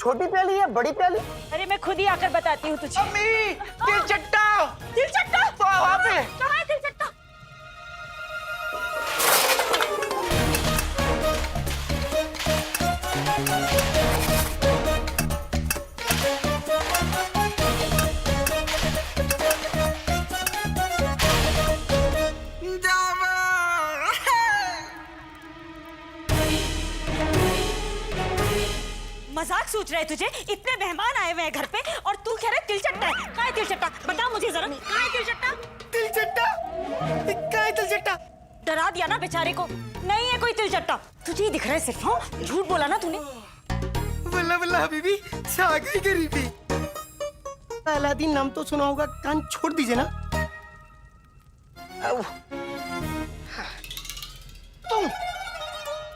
छोटी प्याली या बड़ी प्याली? अरे मैं खुद ही आकर बताती हूँ तुझे। अम्मी, तिलचट्टा। तिलचट्टा वहाँ पे। कहाँ है तिलचट्टा? मजाक सोच रहे तुझे? इतने मेहमान आए हुए हैं घर पे और तू कह रहा है तिलचट्टा है। कहाँ है तिलचट्टा? बता मुझे जरा, कहाँ है तिलचट्टा? तिलचट्टा? क्या है तिलचट्टा? डरा दिया ना बेचारे को। नहीं है कोई तिलचट्टा। तुझे ही दिख रहा है सिर्फ। हाँ, झूठ बोला ना तूने। वल्ला वल्ला हबीबी, छा गई गरीबी। अलादीन नाम तो सुना होगा, कान छोड़ दीजिए ना।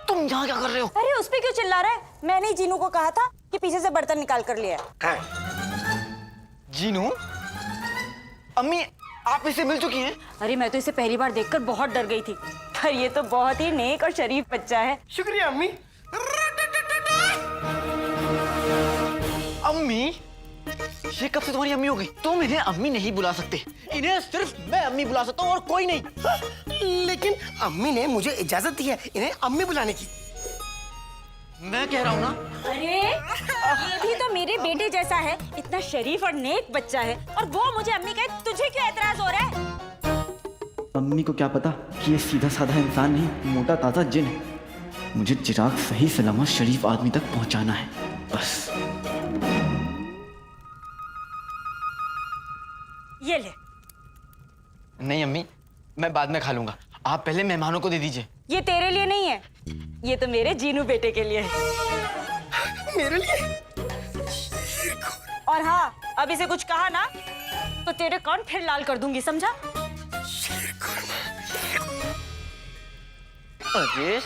तुम यहाँ क्या कर रहे हो? अरे उस पे क्यों चिल्ला रहा है? मैंने ही जीनू को कहा था कि पीछे से बर्तन निकाल कर लिया है। जीनू? अम्मी, आप इससे मिल चुकी हैं? अरे मैं तो इसे पहली बार देखकर बहुत डर गई थी, पर ये तो बहुत ही नेक और शरीफ बच्चा है। शुक्रिया अम्मी। अम्मी, ये कब से तुम्हारी अम्मी हो गई? तुम इन्हें अम्मी नहीं बुला सकते, इन्हें सिर्फ मैं अम्मी बुला सकता हूँ और कोई नहीं। लेकिन अम्मी ने मुझे इजाजत दी है इन्हें अम्मी बुलाने की। मैं कह रहा हूँ ना। अरे ये भी तो मेरे बेटे जैसा है, इतना शरीफ और नेक बच्चा है, और वो मुझे अम्मी कहे, तुझे क्यों एतराज हो रहा है? अम्मी को क्या पता कि ये सीधा साधा इंसान नहीं, मोटा ताजा जिन है। मुझे चिराग सही सलामत शरीफ आदमी तक पहुंचाना है, बस। ये ले। नहीं अम्मी, मैं बाद में खा लूंगा, आप पहले मेहमानों को दे दीजिए। ये तेरे लिए नहीं है, ये तो मेरे जीनू बेटे के लिए है। मेरे लिए? और हाँ, अब इसे कुछ कहा ना तो तेरे कान फिर लाल कर दूंगी, समझा? अरे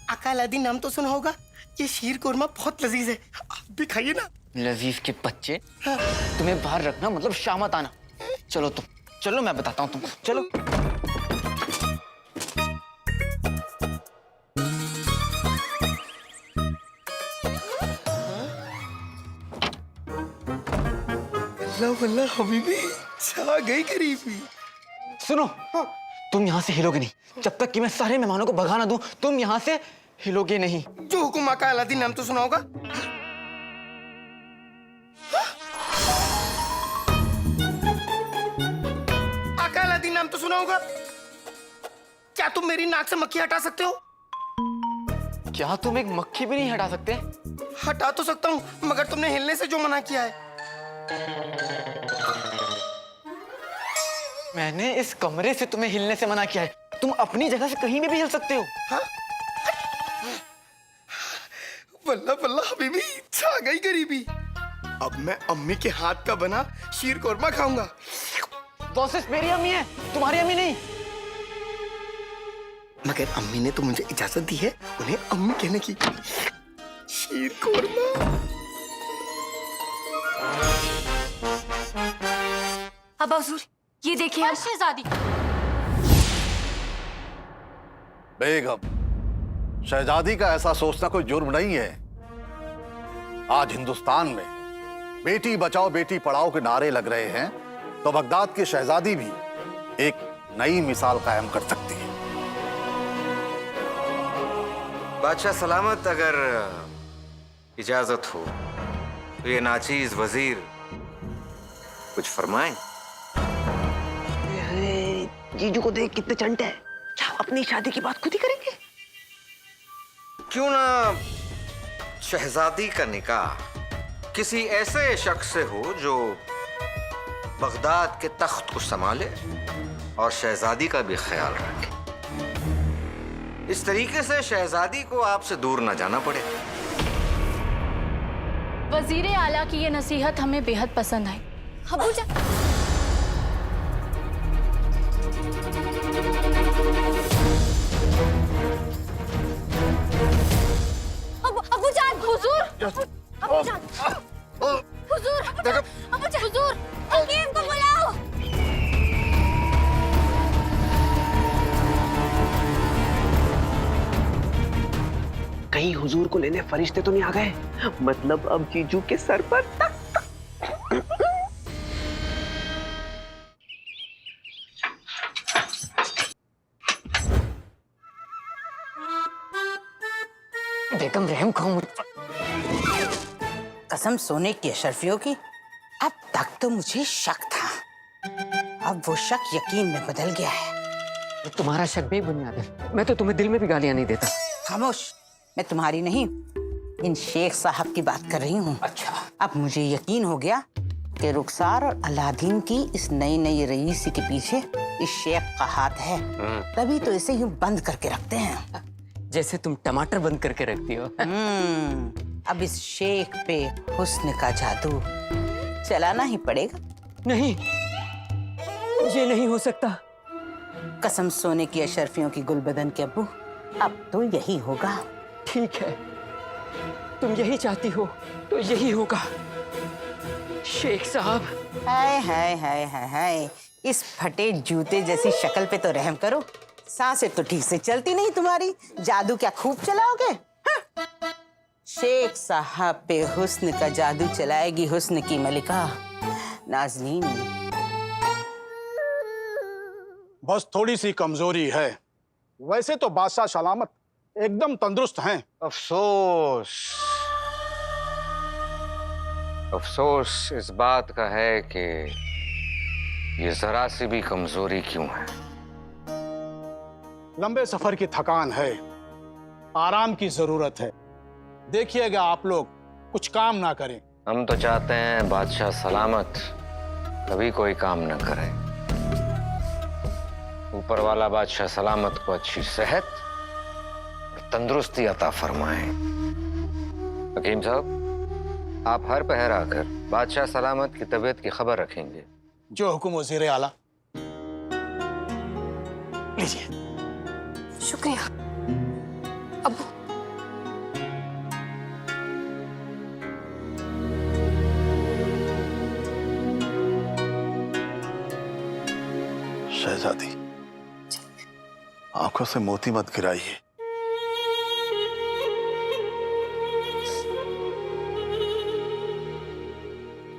आका अलादीन नाम तो सुना होगा, ये शीर कोरमा बहुत लजीज है, आप भी खाइए ना। लजीज के बच्चे, तुम्हें बाहर रखना मतलब शामत आना। चलो तुम, चलो मैं बताता हूँ तुमको, चलो। वल्ला हबीबी, छा गई गरीबी। सुनो, तुम यहाँ से हिलोगे नहीं जब तक कि मैं सारे मेहमानों को भगा ना दूं। तुम यहाँ से हिलोगे नहीं। जो हुकुम आका अलादीन नाम तो सुना होगा। आका अलादीन नाम तो सुना होगा। क्या तुम मेरी नाक से मक्खी हटा सकते हो? क्या तुम एक मक्खी भी नहीं हटा सकते? हटा तो सकता हूँ, मगर तुमने हिलने से जो मना किया है। मैंने इस कमरे से तुम्हें हिलने से मना किया है, तुम अपनी जगह से कहीं भी हिल सकते हो। हाँ? वल्ला वल्ला हबीबी, छा गई गरीबी। अब मैं अम्मी के हाथ का बना शीर कोरमा खाऊंगा। बॉसेस मेरी अम्मी है, तुम्हारी अम्मी नहीं। मगर अम्मी ने तो मुझे इजाजत दी है उन्हें अम्मी कहने की। शीर कोरमा। अब्बा हुजूर, ये देखिए आप। शहजादी। बेगम, शहजादी का ऐसा सोचना कोई जुर्म नहीं है। आज हिंदुस्तान में बेटी बचाओ बेटी पढ़ाओ के नारे लग रहे हैं, तो बगदाद की शहजादी भी एक नई मिसाल कायम कर सकती है। बादशाह सलामत, अगर इजाजत हो तो ये नाचीज वजीर कुछ फरमाएं। जीजू को देख कितने चंटे हैं। क्या अपनी शादी की बात खुद ही करेंगे? क्यों ना शहजादी का निकाह किसी ऐसे शख्स से हो जो बगदाद के तख्त को संभाले और शहजादी का भी ख्याल रखे। इस तरीके से शहजादी को आपसे दूर न जाना पड़े। वजीर आला की ये नसीहत हमें बेहद पसंद आई। अबूजा, अबूजान, हुजूर, अबूजान, हुजूर, अबूजान, हुजूर, हकीम को बुलाओ। कहीं हुजूर को लेने फरिश्ते तो नहीं आ गए? मतलब अब जीजू के सर पर तक। बेगम रहम खाओ मुझ पर। कसम सोने की अशरफियों की, अब तक तो मुझे शक था, अब वो शक यकीन में बदल गया है। तुम्हारा शक बेबुनियाद है। मैं तो तुम्हें दिल में भी गालियां नहीं देता। खामोश, मैं तुम्हारी नहीं, इन शेख साहब की बात कर रही हूँ। अच्छा, अब मुझे यकीन हो गया कि रुखसार और अलादीन की इस नई नई रईसी के पीछे इस शेख का हाथ है, तभी तो इसे यूं बंद करके रखते हैं, जैसे तुम टमाटर बंद करके रखती हो। अब इस शेख पे हुस्न का जादू चलाना ही पड़ेगा। नहीं, ये नहीं हो सकता। कसम सोने की अशरफियों की गुलबदन के अब्बू, अब तो यही होगा। ठीक है, तुम यही चाहती हो तो यही होगा। शेख साहब, हाय हाय हाय हाय हाय, इस फटे जूते जैसी शक्ल पे तो रहम करो। सांसें तो ठीक से चलती नहीं तुम्हारी, जादू क्या खूब चलाओगे? हाँ? शेख साहब पे हुस्न का जादू चलाएगी हुस्न की मलिका नाज़नीन। बस थोड़ी सी कमजोरी है, वैसे तो बादशाह सलामत एकदम तंदुरुस्त हैं। अफसोस, अफसोस इस बात का है कि ये जरा सी भी कमजोरी क्यों है। लंबे सफर की थकान है, आराम की जरूरत है। देखिएगा आप लोग कुछ काम ना करें। हम तो चाहते हैं बादशाह सलामत कभी कोई काम न करे। ऊपर वाला बादशाह सलामत को अच्छी सेहत और तंदुरुस्ती अता फरमाए। हकीम साहब, आप हर पहर आकर बादशाह सलामत की तबीयत की खबर रखेंगे। जो हुक्म वज़ीर आला। लीजिए। शुक्रिया अब्बू। शहजादी, आंखों से मोती मत गिराइए।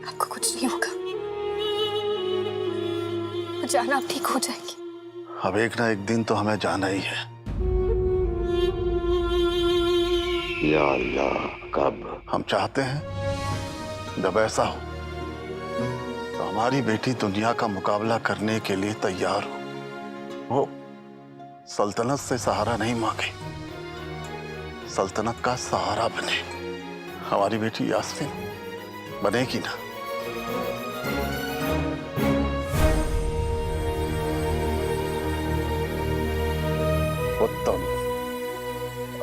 आपको कुछ नहीं होगा, जाना आप ठीक हो जाएगी। अब एक ना एक दिन तो हमें जाना ही है। या अल्लाह, कब? हम चाहते हैं जब ऐसा हो तो हमारी बेटी दुनिया का मुकाबला करने के लिए तैयार हो। वो सल्तनत से सहारा नहीं मांगे, सल्तनत का सहारा बने। हमारी बेटी यास्मीन बनेगी ना? उत्तम,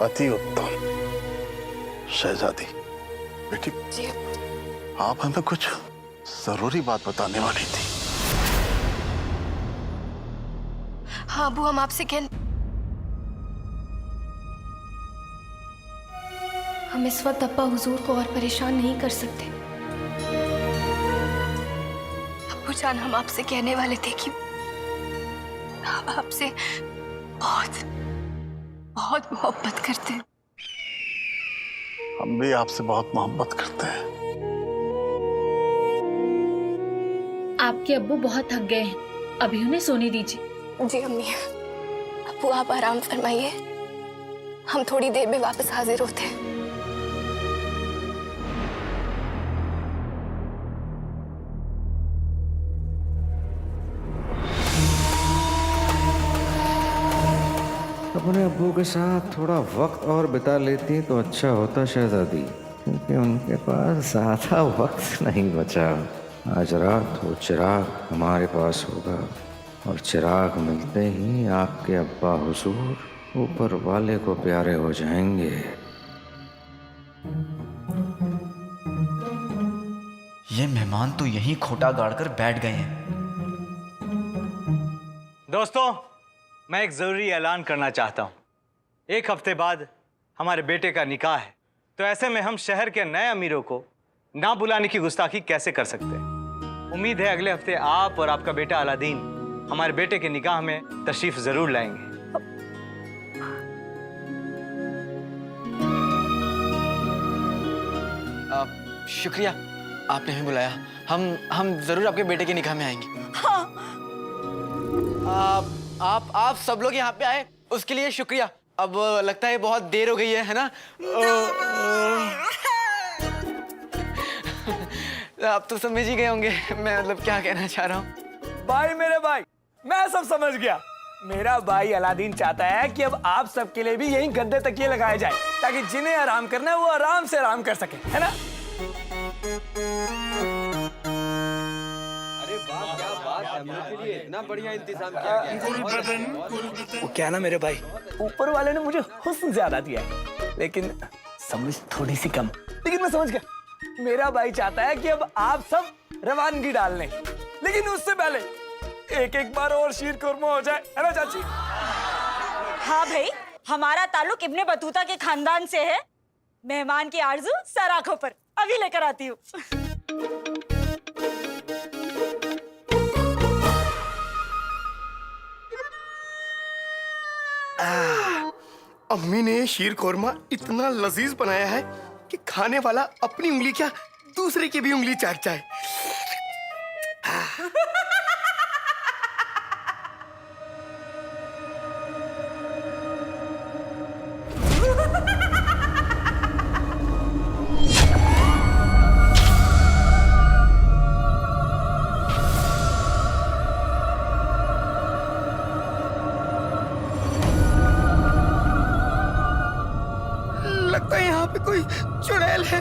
अति उत्तम। शहजादी बेटी, आप हमें कुछ जरूरी बात बताने वाली थी। हाँ अबू, हम आपसे हम इस वक्त अब्बा हुजूर को और परेशान नहीं कर सकते। अब्बू जान, हम आपसे कहने वाले थे कि हम आपसे बहुत बहुत मोहब्बत करते हैं। हम भी आपसे बहुत मोहब्बत करते हैं। आपके अब्बू बहुत थक गए हैं, अभी उन्हें सोने दीजिए। जी अम्मी। अब्बू आप आराम फरमाइए, हम थोड़ी देर में वापस हाजिर होते हैं। अपने अब्बू के साथ थोड़ा वक्त और बिता लेती तो अच्छा होता शहजादी, क्योंकि उनके पास ज़्यादा वक्त नहीं बचा। आज रात वो चिराग हमारे पास होगा और चिराग मिलते ही आपके अब्बा हुजूर ऊपर वाले को प्यारे हो जाएंगे। ये मेहमान तो यहीं खोटा गाड़कर बैठ गए हैं। दोस्तों, मैं एक जरूरी ऐलान करना चाहता हूँ। एक हफ्ते बाद हमारे बेटे का निकाह है, तो ऐसे में हम शहर के नए अमीरों को ना बुलाने की गुस्ताखी कैसे कर सकते हैं। उम्मीद है अगले हफ्ते आप और आपका बेटा अलादीन हमारे बेटे के निकाह में तशरीफ जरूर लाएंगे। शुक्रिया, आपने हमें बुलाया। हम जरूर आपके बेटे के निकाह में आएंगे। हाँ। आप सब लोग यहाँ पे आए उसके लिए शुक्रिया। अब लगता है बहुत देर हो गई है ना? आप तो समझ ही गए होंगे मैं मतलब क्या कहना चाह रहा हूँ। भाई मेरे भाई, मैं सब समझ गया। मेरा भाई अलादीन चाहता है कि अब आप सबके लिए भी यही गद्दे तकिए लगाए जाए ताकि जिन्हें आराम करना है वो आराम से आराम कर सके, है ना? अरे वाह, क्या बात है, मेरे लिए इतना बढ़िया इंतजाम किया गया। वो क्या ना मेरे भाई, ऊपर वाले ने मुझे हुस्न ज्यादा दिया है लेकिन समझ थोड़ी सी कम। लेकिन मैं समझ गया, मेरा भाई चाहता है कि अब आप सब रवानगी डाल लें, लेकिन उससे पहले एक बार और शीर कुरमा हो जाए, है ना चाची? हाँ भाई, हमारा ताल्लुक इब्ने बतूता के खानदान से है। मेहमान की आरज़ू सर आंखों पर, अभी लेकर आती हूँ। अम्मी ने शीर कोरमा इतना लजीज बनाया है कि खाने वाला अपनी उंगली क्या दूसरे की भी उंगली चाट जाए। लगता है यहाँ पे कोई चुड़ैल है।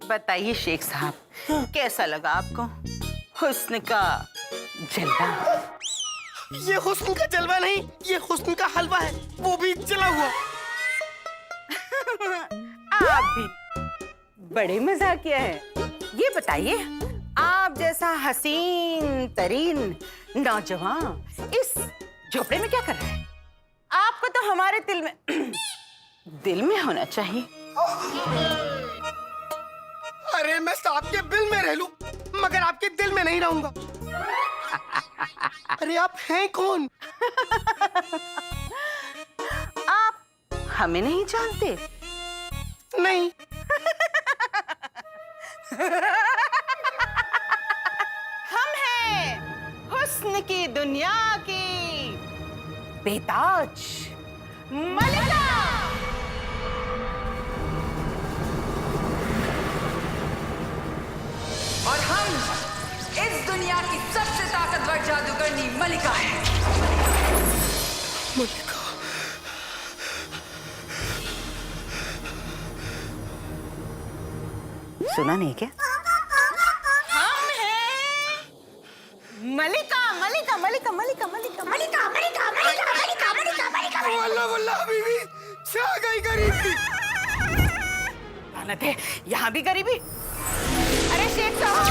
बताइए शेख साहब, कैसा लगा आपको हुस्न का जलवा? ये हुस्न का जलवा नहीं, ये हुस्न का हलवा है, वो भी जला हुआ। आप भी बड़े मजाकिया है। ये बताइए, आप जैसा हसीन तरीन नौजवान इस झोपड़े में क्या कर रहा है? आपको तो हमारे दिल में होना चाहिए। अरे मैं आपके बिल में रह लूं, मगर आपके दिल में नहीं रहूंगा। अरे आप हैं कौन? आप हमें नहीं जानते? नहीं। हम हैं हुस्न की दुनिया की बेताज मलिका। और हम इस दुनिया की सबसे ताकतवर जादूगरनी मलिका है। मलिका। सुना नहीं क्या? हम हैं मलिका मलिका मलिका मलिका मलिका मलिका मलिका मलिका मलिका मलिका मलिका। वल्ला वल्ला बीवी, छा गई गरीबी। लानत है, यहाँ भी गरीबी। अरे शेख साहब,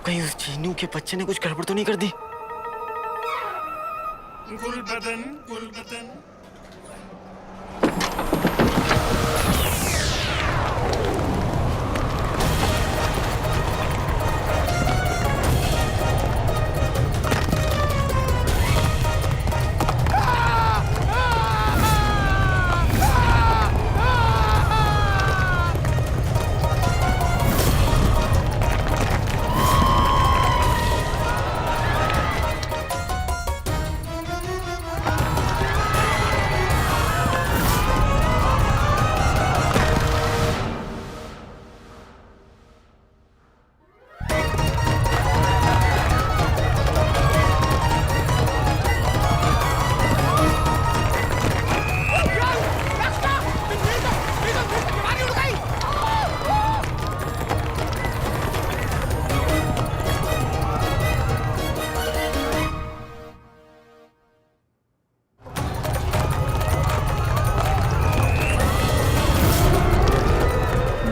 कहीं उस चीनू के बच्चे ने कुछ गड़बड़ तो नहीं कर दी?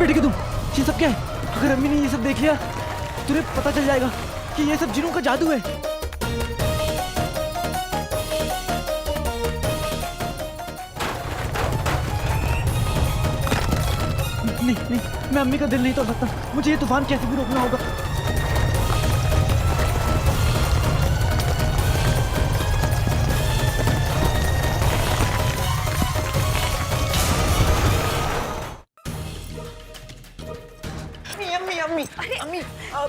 बेटे के तुम, ये सब क्या है? अगर अम्मी ने ये सब देख लिया तुझे पता चल जाएगा कि ये सब जिनों का जादू है। नहीं नहीं, मैं अम्मी का दिल नहीं तोड़ सकता। मुझे ये तूफान कैसे भी रोकना होगा। अम्मी,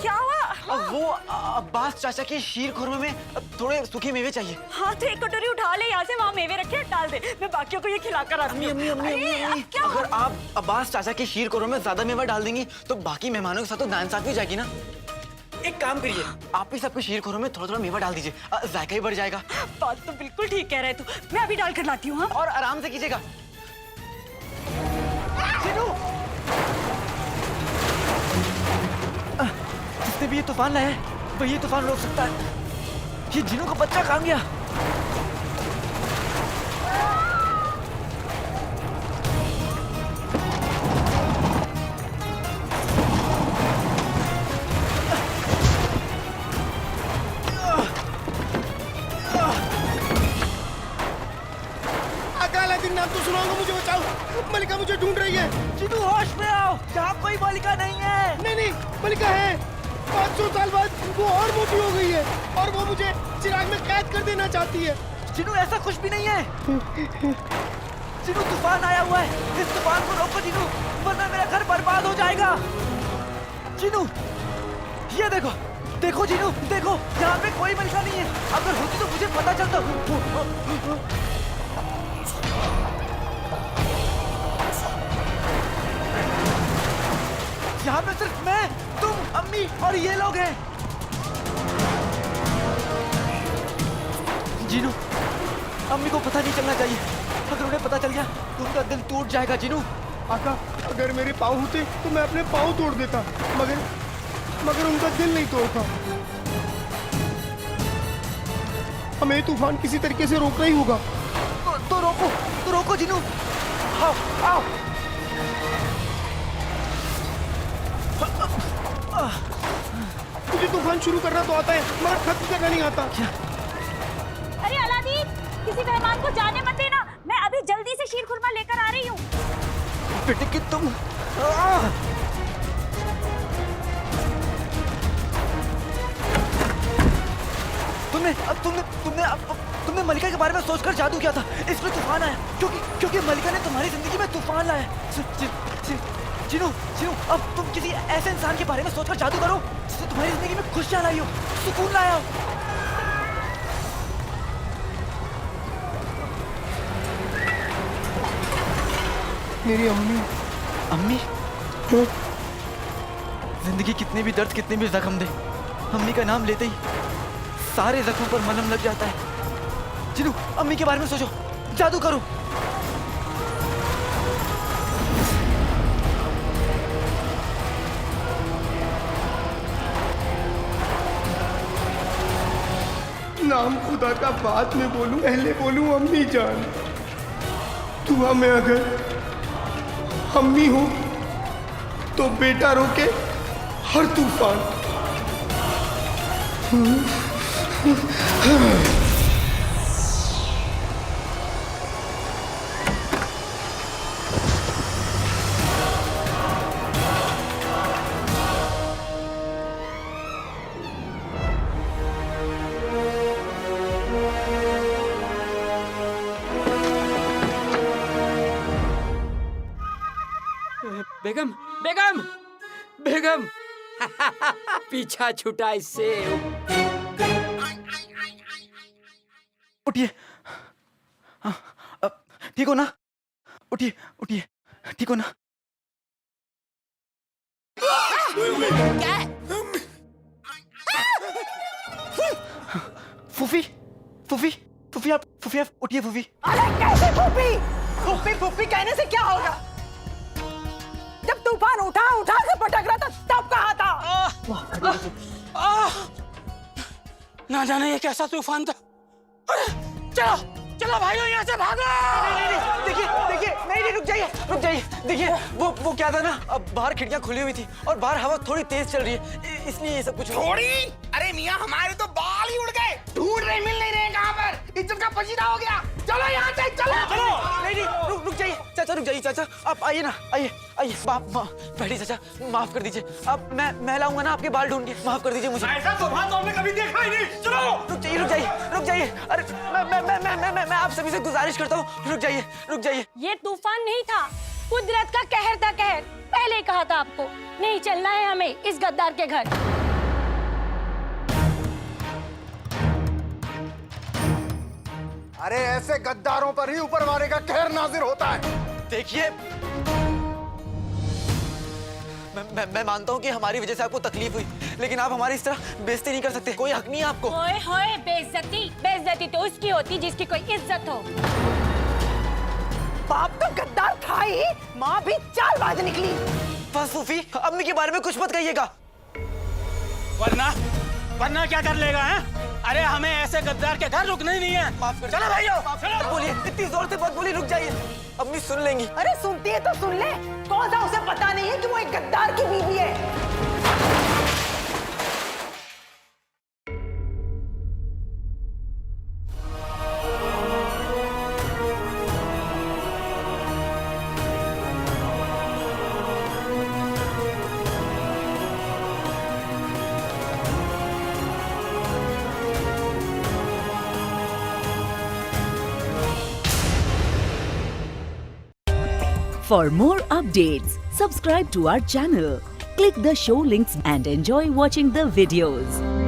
क्या हुआ? वो अब्बास चाचा के शीर खुरमे में थोड़े सूखे मेवे चाहिए। हाँ तो एक कटोरी उठा ले यहाँ से, वहाँ मेवे रखे हैं, डाल दे, मैं बाकियों को ये खिलाकर आती हूँ। अम्मी, अगर आप अब्बास चाचा के शीर खुरमे में ज्यादा मेवा डाल देंगी तो बाकी मेहमानों के साथ तो नाइंसाफी हो जाएगी ना। एक काम करिए, आप ही सबके शीर खुरमे में थोड़ा थोड़ा मेवा डाल दीजिए, जायका ही बढ़ जाएगा। बात तो बिल्कुल ठीक कह रहे तू, मैं अभी डाल कर लाती हूँ। और आराम से कीजिएगा। जिसने भी ये तूफान लाया है वही ये तूफान रोक सकता है। ये जिनों का बच्चा कहाँ गया? अकालादीन नाम तो सुनाऊंगा, मुझे बचाओ। मलिका मुझे ढूंढ रही है। जिनू होश में आओ, यहाँ कोई मलिका नहीं है। नहीं नहीं, मलिका है। 500 साल बाद वो और मोटी हो गई है और वो मुझे चिराग में कैद कर देना चाहती है। जिनू ऐसा कुछ भी नहीं है। जिनू तूफान आया हुआ है, इस तूफान को रोको जिनू, वरना मेरा घर बर्बाद हो जाएगा। जिनू, ये देखो, देखो जिनू, देखो, यहाँ पे कोई मलिका नहीं है। अगर होती तो मुझे पता चलता। यहाँ पे सिर्फ मैं, तुम, अम्मी और ये लोग हैं। जीनू, अम्मी को पता नहीं चलना चाहिए। अगर उन्हें पता चल गया तो उनका दिल टूट जाएगा। जीनू, आका, अगर मेरे पाँव होते तो मैं अपने पाँव तोड़ देता, मगर उनका दिल नहीं तोड़ता। हमें तूफान किसी तरीके से रोकना ही होगा। तो रोको जीनू। आओ, आओ। मुझे तूफान शुरू करना तो आता है, मगर खत्म करना नहीं आता। क्या? अरे अलादीन, किसी मेहमान को जाने मत देना, मैं अभी जल्दी से शीर खुरमा लेकर आ रही हूँ। बेटे कि तुम तुमने मलिका के बारे में सोचकर जादू किया था, इसलिए तूफान आया। क्योंकि मलिका ने तुम्हारी जिंदगी में तूफान लाया। जिनू, अब तुम किसी ऐसे इंसान के बारे में सोचकर जादू करो जिसने तुम्हारी जिंदगी में खुशियां लाई हो, सुकून लाया हो। मेरी अम्मी। जिंदगी कितने भी दर्द, कितने भी जख्म दे, अम्मी का नाम लेते ही सारे जख्मों पर मलहम लग जाता है। जिनू, अम्मी के बारे में सोचो, जादू करो। नाम खुदा का बाद में बोलूं, पहले बोलूं अम्मी जान। दुआ में अगर अम्मी हो तो बेटा रोके हर तूफान। बेगम बेगम बेगम पीछा छुटा इससे। उठिए। हाँ, ठीक हो ना? उठिए उठिए, ठीक हो ना? क्या है? फूफी फूफी फूफी आप उठिए फूफी। अरे कैसे फूफी? फूफी फूफी कहने से क्या होगा? जब तूफान उठा के पटक रहा था तब कहा था। ना जाने ये कैसा तूफान था। अरे चलो चलो भाइयों यहाँ से भागो। देखिए नहीं रुक जाइए। देखिए वो क्या था ना, अब बाहर खिड़कियां खुली हुई थी और बाहर हवा थोड़ी तेज चल रही है, इसलिए ये सब कुछ हुआ। थोड़ी? अरे मियाँ हमारे तो बाल ही उड़ गए, ढूंढ रहे मिल नहीं रहे कहाँ पर, इज्जत का पसीना हो गया। चलो यहाँ से चलो। नहीं रुक जाइए चाचा, रुक जाइए चाचा, आप आइए ना, आइए बैठिए चाचा, माफ कर दीजिए। अब मैं लाऊंगा ना आपके बाल ढूंढ के, माफ कर दीजिए मुझे। ऐसा तूफान तो हमने कभी देखा ही नहीं। चलो रुक जाइए। अरे मैं आप सभी से गुजारिश करता हूँ, रुक जाइए। ये तूफान नहीं था, कुदरत का कहर था कहर। पहले ही कहा था आपको, नहीं चलना है हमें इस गद्दार के घर। अरे ऐसे गद्दारों पर ही ऊपर वाले का कहर नाजिर होता है। देखिए मैं मानता हूँ कि हमारी वजह से आपको तकलीफ हुई, लेकिन आप हमारी इस तरह बेइज्जती नहीं कर सकते। कोई हक नहीं है आपको। होए बेइज्जती तो उसकी होती जिसकी कोई इज्जत हो। बाप तो गद्दार था ही, माँ भी चालबाज निकली। बस फूफी, अम्मी के बारे में कुछ मत कहिएगा। वरना क्या कर लेगा है? अरे हमें ऐसे गद्दार के घर रुकना ही नहीं है। माफ कर, चलो भाइयों, चलो बोलिए, इतनी जोर से मत बोलिए, रुक जाइए, अम्मी सुन लेंगी। अरे सुनती है तो सुन ले, कौन सा उसे पता नहीं है कि वो एक गद्दार की बीवी है। For more updates, subscribe to our channel, click the show links and enjoy watching the videos.